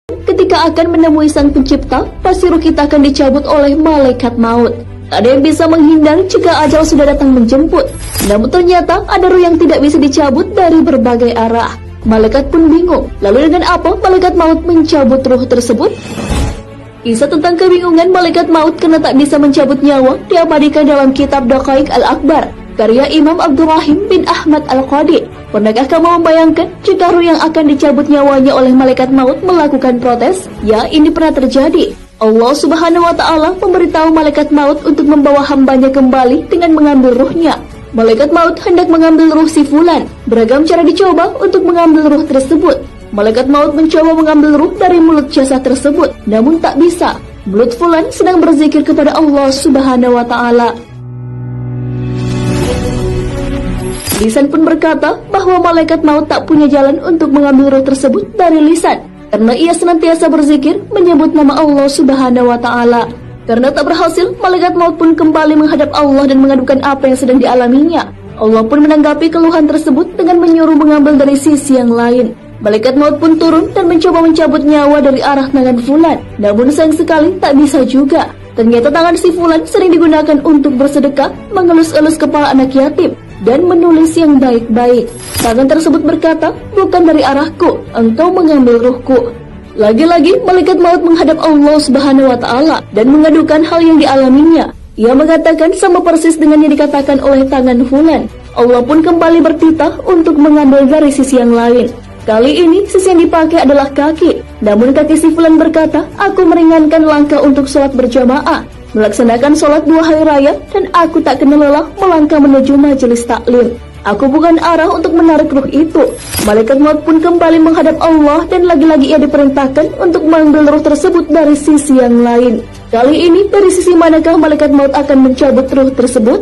ketika akan menemui Sang Pencipta, pasti ruh kita akan dicabut oleh malaikat maut. Tak ada yang bisa menghindar jika ajal sudah datang menjemput. Namun ternyata ada ruh yang tidak bisa dicabut dari berbagai arah. Malaikat pun bingung, lalu dengan apa malaikat maut mencabut ruh tersebut? Kisah tentang kebingungan malaikat maut karena tak bisa mencabut nyawa diabadikan dalam kitab Daqaiq Al-Akbar, karya Imam Abdurrahim bin Ahmad Al-Qadi. Pernahkah kamu membayangkan jika ruh yang akan dicabut nyawanya oleh malaikat maut melakukan protes? Ya, ini pernah terjadi. Allah Subhanahu wa Ta'ala memberitahu malaikat maut untuk membawa hambanya kembali dengan mengambil ruhnya. Malaikat maut hendak mengambil ruh si fulan. Beragam cara dicoba untuk mengambil ruh tersebut. Malaikat maut mencoba mengambil ruh dari mulut jasad tersebut, namun tak bisa. Mulut fulan sedang berzikir kepada Allah Subhanahu wa Ta'ala. Lisan pun berkata bahwa malaikat maut tak punya jalan untuk mengambil ruh tersebut dari lisan, karena ia senantiasa berzikir menyebut nama Allah Subhanahu wa Ta'ala. Karena tak berhasil, malaikat maut pun kembali menghadap Allah dan mengadukan apa yang sedang dialaminya. Allah pun menanggapi keluhan tersebut dengan menyuruh mengambil dari sisi yang lain. Malaikat maut pun turun dan mencoba mencabut nyawa dari arah tangan fulan, namun sayang sekali tak bisa juga. Ternyata tangan si fulan sering digunakan untuk bersedekah, mengelus-elus kepala anak yatim, dan menulis yang baik-baik. Tangan tersebut berkata, bukan dari arahku, engkau mengambil ruhku. Lagi-lagi malaikat maut menghadap Allah Subhanahu wa Ta'ala dan mengadukan hal yang dialaminya. Ia mengatakan sama persis dengan yang dikatakan oleh tangan fulan. Allah pun kembali bertitah untuk mengambil dari sisi yang lain. Kali ini sisi yang dipakai adalah kaki. Namun kaki si fulan berkata, aku meringankan langkah untuk sholat berjamaah, melaksanakan sholat 2 hari raya, dan aku tak kenal lelah melangkah menuju majelis taklim. Aku bukan arah untuk menarik ruh itu. Malaikat maut pun kembali menghadap Allah dan lagi-lagi ia diperintahkan untuk mengambil ruh tersebut dari sisi yang lain. Kali ini dari sisi manakah malaikat maut akan mencabut ruh tersebut?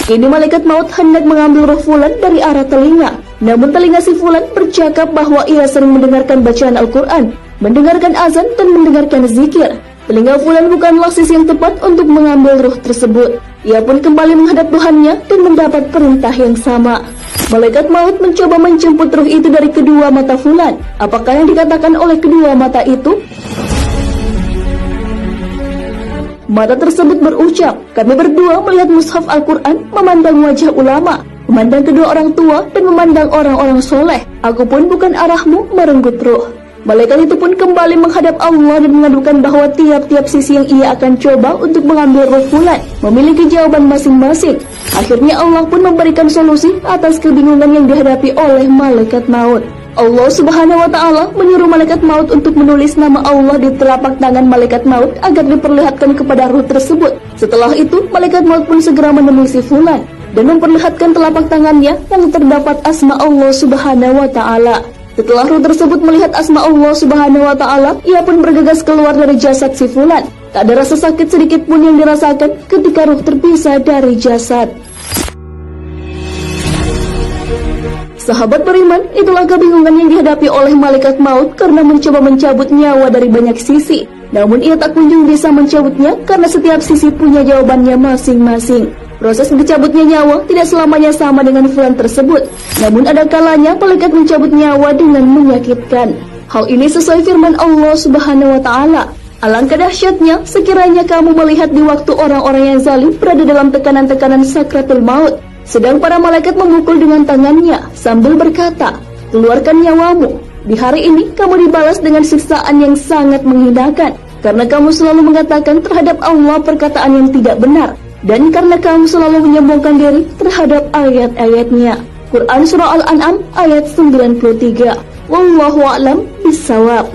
Kini malaikat maut hendak mengambil ruh fulan dari arah telinga. Namun telinga si fulan bercakap bahwa ia sering mendengarkan bacaan Al-Quran, mendengarkan azan dan mendengarkan zikir. Telinga fulan bukanlah sisi yang tepat untuk mengambil ruh tersebut. Ia pun kembali menghadap Tuhannya dan mendapat perintah yang sama. Malaikat maut mencoba menjemput ruh itu dari kedua mata fulan. Apakah yang dikatakan oleh kedua mata itu? Mata tersebut berucap, kami berdua melihat mushaf Al-Quran, memandang wajah ulama, memandang kedua orang tua, dan memandang orang-orang soleh. Aku pun bukan arahmu, merenggut ruh. Malaikat itu pun kembali menghadap Allah dan mengadukan bahwa tiap-tiap sisi yang ia akan coba untuk mengambil ruh fulan memiliki jawaban masing-masing. Akhirnya Allah pun memberikan solusi atas kebingungan yang dihadapi oleh malaikat maut. Allah Subhanahu wa Ta'ala menyuruh malaikat maut untuk menulis nama Allah di telapak tangan malaikat maut agar diperlihatkan kepada ruh tersebut. Setelah itu, malaikat maut pun segera menemui si fulan dan memperlihatkan telapak tangannya yang terdapat asma Allah Subhanahu wa Ta'ala. Setelah ruh tersebut melihat asma Allah Subhanahu wa Ta'ala, ia pun bergegas keluar dari jasad si fulan. Tak ada rasa sakit sedikit pun yang dirasakan ketika ruh terpisah dari jasad. Sahabat beriman, itulah kebingungan yang dihadapi oleh malaikat maut karena mencoba mencabut nyawa dari banyak sisi. Namun ia tak kunjung bisa mencabutnya karena setiap sisi punya jawabannya masing-masing. Proses dicabutnya nyawa tidak selamanya sama dengan fulan tersebut. Namun ada kalanya malaikat mencabut nyawa dengan menyakitkan. Hal ini sesuai firman Allah Subhanahu wa Ta'ala. Alangkah dahsyatnya sekiranya kamu melihat di waktu orang-orang yang zalim berada dalam tekanan-tekanan sakratul maut, sedang para malaikat memukul dengan tangannya sambil berkata, keluarkan nyawamu. Di hari ini kamu dibalas dengan siksaan yang sangat menghinakan, karena kamu selalu mengatakan terhadap Allah perkataan yang tidak benar, dan karena kamu selalu menyombongkan diri terhadap ayat-ayatnya. Quran Surah Al-An'am ayat 93. Wallahu a'lam bishawab.